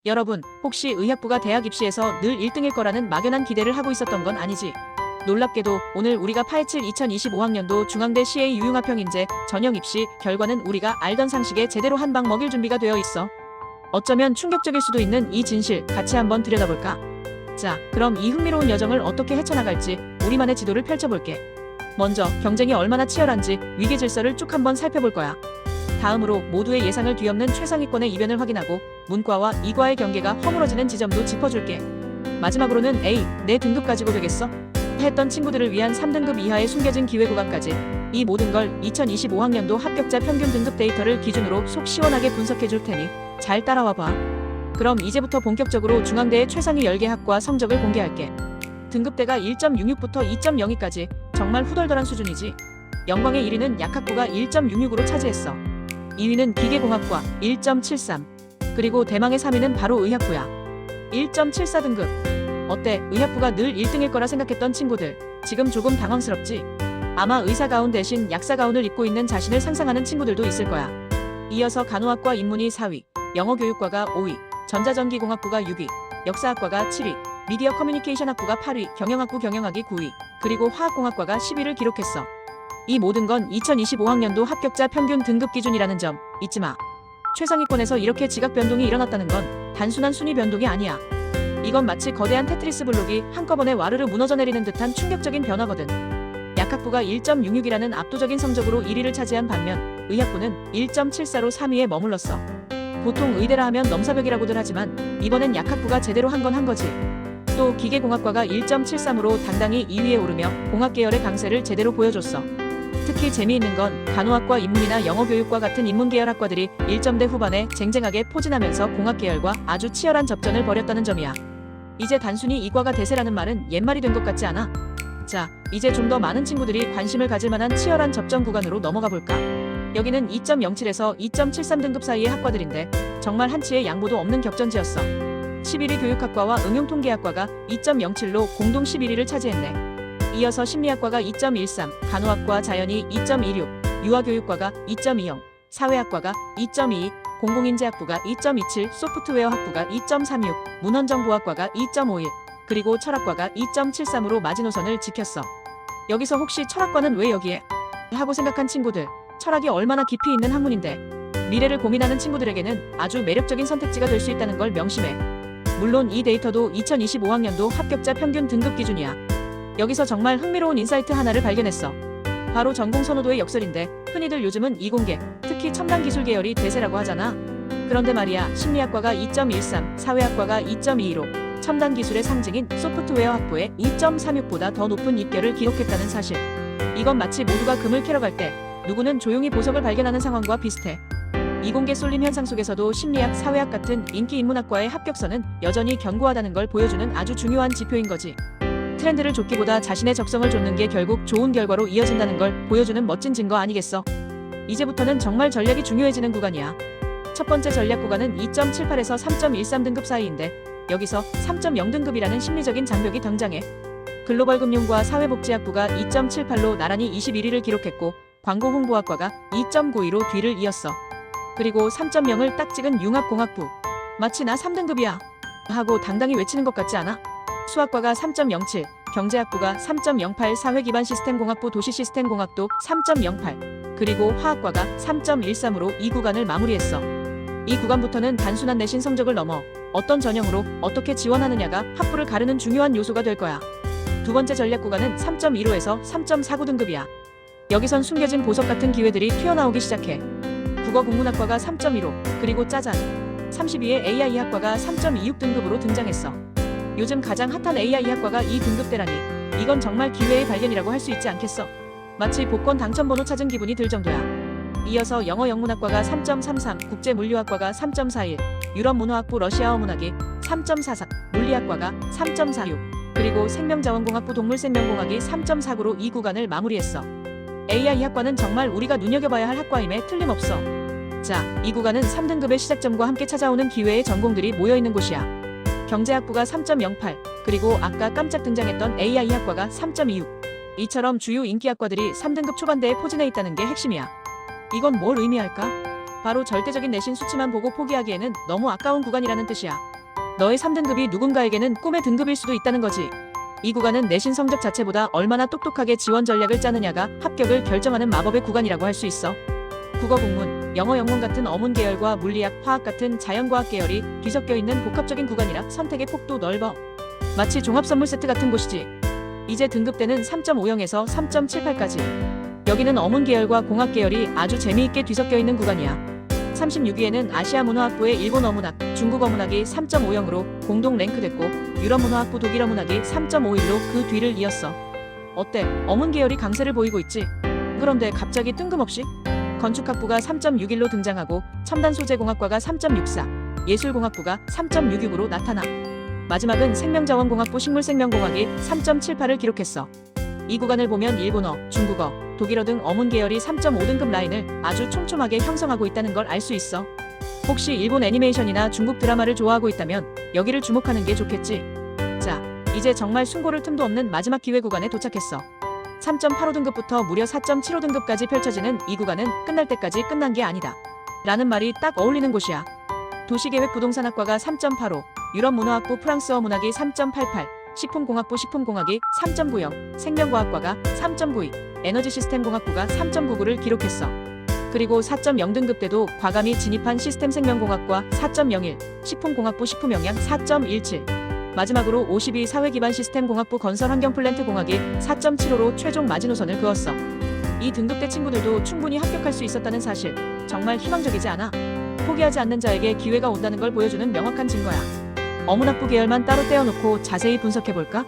여러분, 혹시 의학부가 대학 입시에서 늘 1등일 거라는 막연한 기대를 하고 있었던 건 아니지? 놀랍게도 오늘 우리가 파헤칠 2025학년도 중앙대 CA 유융합평인제 전형 입시 결과는 우리가 알던 상식에 제대로 한 방 먹일 준비가 되어 있어. 어쩌면 충격적일 수도 있는 이 진실 같이 한번 들여다볼까? 자, 그럼 이 흥미로운 여정을 어떻게 헤쳐나갈지 우리만의 지도를 펼쳐볼게. 먼저 경쟁이 얼마나 치열한지 위계 질서를 쭉 한번 살펴볼 거야. 다음으로 모두의 예상을 뒤엎는 최상위권의 이변을 확인하고 문과와 이과의 경계가 허물어지는 지점도 짚어줄게. 마지막으로는 A, 내 등급 가지고 되겠어? 했던 친구들을 위한 3등급 이하의 숨겨진 기회 구간까지 이 모든 걸 2025학년도 합격자 평균 등급 데이터를 기준으로 속 시원하게 분석해 줄 테니 잘 따라와 봐. 그럼 이제부터 본격적으로 중앙대의 최상위 10개 학과 성적을 공개할게. 등급대가 1.66부터 2.02까지 정말 후덜덜한 수준이지. 영광의 1위는 약학부가 1.66으로 차지했어. 2위는 기계공학과 1.73. 그리고 대망의 3위는 바로 의학부야. 1.74 등급. 어때? 의학부가 늘 1등일 거라 생각했던 친구들, 지금 조금 당황스럽지? 아마 의사가운 대신 약사가운을 입고 있는 자신을 상상하는 친구들도 있을 거야. 이어서 간호학과 인문이 4위, 영어교육과가 5위, 전자전기공학부가 6위, 역사학과가 7위, 미디어 커뮤니케이션학부가 8위, 경영학부 경영학이 9위, 그리고 화학공학과가 10위를 기록했어. 이 모든 건 2025학년도 합격자 평균 등급 기준이라는 점 잊지 마. 최상위권에서 이렇게 지각 변동이 일어났다는 건 단순한 순위 변동이 아니야. 이건 마치 거대한 테트리스 블록이 한꺼번에 와르르 무너져 내리는 듯한 충격적인 변화거든. 약학부가 1.66이라는 압도적인 성적으로 1위를 차지한 반면 의학부는 1.74로 3위에 머물렀어. 보통 의대라 하면 넘사벽이라고들 하지만 이번엔 약학부가 제대로 한 건 한 거지. 또 기계공학과가 1.73으로 당당히 2위에 오르며 공학계열의 강세를 제대로 보여줬어. 특히 재미있는 건 간호학과 인문이나 영어교육과 같은 인문계열 학과들이 1점대 후반에 쟁쟁하게 포진하면서 공학계열과 아주 치열한 접전을 벌였다는 점이야. 이제 단순히 이과가 대세라는 말은 옛말이 된 것 같지 않아? 자, 이제 좀 더 많은 친구들이 관심을 가질 만한 치열한 접전 구간으로 넘어가 볼까? 여기는 2.07에서 2.73 등급 사이의 학과들인데 정말 한치의 양보도 없는 격전지였어. 11위 교육학과와 응용통계학과가 2.07로 공동 11위를 차지했네. 이어서 심리학과가 2.13, 간호학과 자연이 2.26, 유아교육과가 2.20, 사회학과가 2.22, 공공인재학부가 2.27, 소프트웨어학부가 2.36, 문헌정보학과가 2.51, 그리고 철학과가 2.73으로 마지노선을 지켰어. 여기서 혹시 철학과는 왜 여기에? 하고 생각한 친구들, 철학이 얼마나 깊이 있는 학문인데 미래를 고민하는 친구들에게는 아주 매력적인 선택지가 될 수 있다는 걸 명심해. 물론 이 데이터도 2025학년도 합격자 평균 등급 기준이야. 여기서 정말 흥미로운 인사이트 하나를 발견했어. 바로 전공 선호도의 역설인데 흔히들 요즘은 이공계, 특히 첨단 기술 계열이 대세라고 하잖아. 그런데 말이야, 심리학과가 2.13, 사회학과가 2.22로 첨단 기술의 상징인 소프트웨어 학부의 2.36보다 더 높은 입결을 기록했다는 사실. 이건 마치 모두가 금을 캐러 갈 때 누구는 조용히 보석을 발견하는 상황과 비슷해. 이공계 쏠림 현상 속에서도 심리학, 사회학 같은 인기 인문학과의 합격선은 여전히 견고하다는 걸 보여주는 아주 중요한 지표인 거지. 트렌드를 좇기보다 자신의 적성을 좇는 게 결국 좋은 결과로 이어진다는 걸 보여주는 멋진 증거 아니겠어? 이제부터는 정말 전략이 중요해지는 구간이야. 첫 번째 전략 구간은 2.78에서 3.13 등급 사이인데 여기서 3.0 등급이라는 심리적인 장벽이 등장해. 글로벌금융과 사회복지학부가 2.78로 나란히 21위를 기록했고 광고홍보학과가 2.92로 뒤를 이었어. 그리고 3.0을 딱 찍은 융합공학부. 마치 나 3등급이야 하고 당당히 외치는 것 같지 않아? 수학과가 3.07, 경제학부가 3.08, 사회기반시스템공학부 도시시스템공학도 3.08, 그리고 화학과가 3.13으로 이 구간을 마무리했어. 이 구간부터는 단순한 내신 성적을 넘어 어떤 전형으로 어떻게 지원하느냐가 학부를 가르는 중요한 요소가 될 거야. 두 번째 전략 구간은 3.15에서 3.49 등급이야. 여기선 숨겨진 보석 같은 기회들이 튀어나오기 시작해. 국어국문학과가 3.15, 그리고 짜잔! 32의 AI학과가 3.26 등급으로 등장했어. 요즘 가장 핫한 AI 학과가 이 등급대라니 이건 정말 기회의 발견이라고 할 수 있지 않겠어? 마치 복권 당첨번호 찾은 기분이 들 정도야. 이어서 영어영문학과가 3.33, 국제물류학과가 3.41, 유럽문화학부 러시아어 문학이 3.44, 물리학과가 3.46, 그리고 생명자원공학부 동물생명공학이 3.49로 이 구간을 마무리했어. AI 학과는 정말 우리가 눈여겨봐야 할 학과임에 틀림없어. 자, 이 구간은 3등급의 시작점과 함께 찾아오는 기회의 전공들이 모여있는 곳이야. 경제학부가 3.08, 그리고 아까 깜짝 등장했던 AI학과가 3.26. 이처럼 주요 인기학과들이 3등급 초반대에 포진해 있다는 게 핵심이야. 이건 뭘 의미할까? 바로 절대적인 내신 수치만 보고 포기하기에는 너무 아까운 구간이라는 뜻이야. 너의 3등급이 누군가에게는 꿈의 등급일 수도 있다는 거지. 이 구간은 내신 성적 자체보다 얼마나 똑똑하게 지원 전략을 짜느냐가 합격을 결정하는 마법의 구간이라고 할 수 있어. 국어 국문, 영어 영문 같은 어문 계열과 물리학, 화학 같은 자연과학 계열이 뒤섞여 있는 복합적인 구간이라 선택의 폭도 넓어. 마치 종합선물 세트 같은 곳이지. 이제 등급대는 3.50에서 3.78까지. 여기는 어문 계열과 공학 계열이 아주 재미있게 뒤섞여 있는 구간이야. 36위에는 아시아문화학부의 일본 어문학, 중국 어문학이 3.50으로 공동 랭크됐고 유럽문화학부 독일 어문학이 3.51로 그 뒤를 이었어. 어때? 어문 계열이 강세를 보이고 있지? 그런데 갑자기 뜬금없이? 건축학부가 3.61로 등장하고 첨단소재공학과가 3.64, 예술공학부가 3.66으로 나타나. 마지막은 생명자원공학부 식물생명공학이 3.78을 기록했어. 이 구간을 보면 일본어, 중국어, 독일어 등 어문 계열이 3.5등급 라인을 아주 촘촘하게 형성하고 있다는 걸 알 수 있어. 혹시 일본 애니메이션이나 중국 드라마를 좋아하고 있다면 여기를 주목하는 게 좋겠지. 자, 이제 정말 숨고를 틈도 없는 마지막 기회 구간에 도착했어. 3.85등급부터 무려 4.75등급까지 펼쳐지는 이 구간은 끝날 때까지 끝난 게 아니다 라는 말이 딱 어울리는 곳이야. 도시계획 부동산학과가 3.85, 유럽문화학부 프랑스어 문학이 3.88, 식품공학부 식품공학이 3.90, 생명과학과가 3.92, 에너지시스템공학부가 3.99를 기록했어. 그리고 4.0등급 때도 과감히 진입한 시스템생명공학과 4.01, 식품공학부 식품영양 4.17, 마지막으로 52 사회기반 시스템공학부 건설환경플랜트공학이 4.75로 최종 마지노선을 그었어. 이 등급대 친구들도 충분히 합격할 수 있었다는 사실, 정말 희망적이지 않아? 포기하지 않는 자에게 기회가 온다는 걸 보여주는 명확한 증거야. 어문학부 계열만 따로 떼어놓고 자세히 분석해볼까?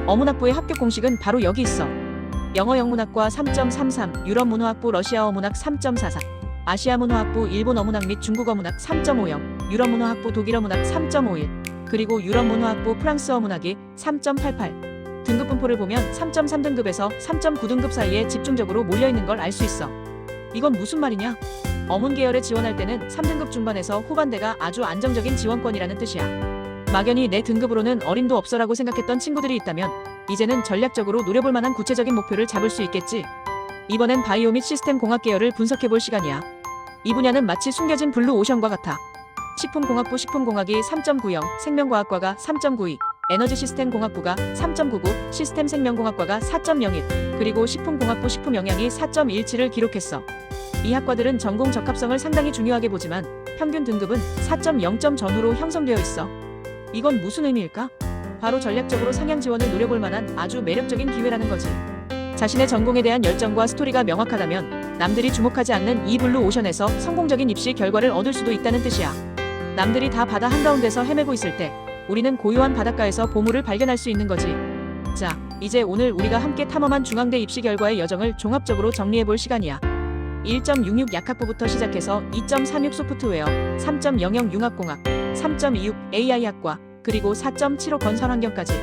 어문학부의 합격 공식은 바로 여기 있어. 영어 영문학과 3.33, 유럽문화학부 러시아 어문학 3.44, 아시아문화학부 일본 어문학 및 중국 어문학 3.50, 유럽문화학부 독일 어문학 3.51, 그리고 유럽문화학부 프랑스 어문학이 3.88. 등급 분포를 보면 3.3등급에서 3.9등급 사이에 집중적으로 몰려있는 걸 알 수 있어. 이건 무슨 말이냐? 어문 계열에 지원할 때는 3등급 중반에서 후반대가 아주 안정적인 지원권이라는 뜻이야. 막연히 내 등급으로는 어림도 없어라고 생각했던 친구들이 있다면 이제는 전략적으로 노려볼 만한 구체적인 목표를 잡을 수 있겠지. 이번엔 바이오 및 시스템 공학 계열을 분석해볼 시간이야. 이 분야는 마치 숨겨진 블루 오션과 같아. 식품공학부 식품공학이 3.90, 생명과학과가 3.92, 에너지시스템공학부가 3.99, 시스템생명공학과가 4.01, 그리고 식품공학부 식품영양이 4.17을 기록했어. 이 학과들은 전공 적합성을 상당히 중요하게 보지만 평균 등급은 4.0점 전후로 형성되어 있어. 이건 무슨 의미일까? 바로 전략적으로 상향 지원을 노려볼 만한 아주 매력적인 기회라는 거지. 자신의 전공에 대한 열정과 스토리가 명확하다면 남들이 주목하지 않는 이 블루 오션에서 성공적인 입시 결과를 얻을 수도 있다는 뜻이야. 남들이 다 바다 한가운데서 헤매고 있을 때 우리는 고요한 바닷가에서 보물을 발견할 수 있는 거지. 자, 이제 오늘 우리가 함께 탐험한 중앙대 입시 결과의 여정을 종합적으로 정리해볼 시간이야. 1.66 약학부부터 시작해서 2.36 소프트웨어, 3.00 융합공학, 3.26 AI학과, 그리고 4.75 건설환경까지.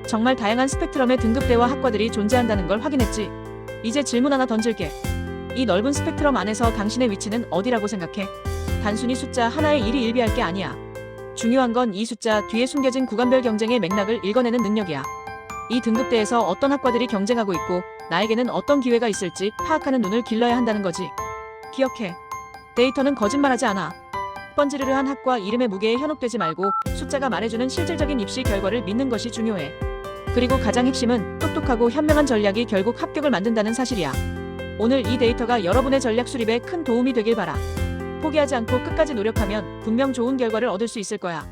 정말 다양한 스펙트럼의 등급대와 학과들이 존재한다는 걸 확인했지. 이제 질문 하나 던질게. 이 넓은 스펙트럼 안에서 당신의 위치는 어디라고 생각해? 단순히 숫자 하나의 일이 일비할 게 아니야. 중요한 건 이 숫자 뒤에 숨겨진 구간별 경쟁의 맥락을 읽어내는 능력이야. 이 등급대에서 어떤 학과들이 경쟁하고 있고 나에게는 어떤 기회가 있을지 파악하는 눈을 길러야 한다는 거지. 기억해. 데이터는 거짓말하지 않아. 번지르르한 학과 이름의 무게에 현혹되지 말고 숫자가 말해주는 실질적인 입시 결과를 믿는 것이 중요해. 그리고 가장 핵심은 똑똑하고 현명한 전략이 결국 합격을 만든다는 사실이야. 오늘 이 데이터가 여러분의 전략 수립에 큰 도움이 되길 바라. 포기하지 않고 끝까지 노력하면 분명 좋은 결과를 얻을 수 있을 거야.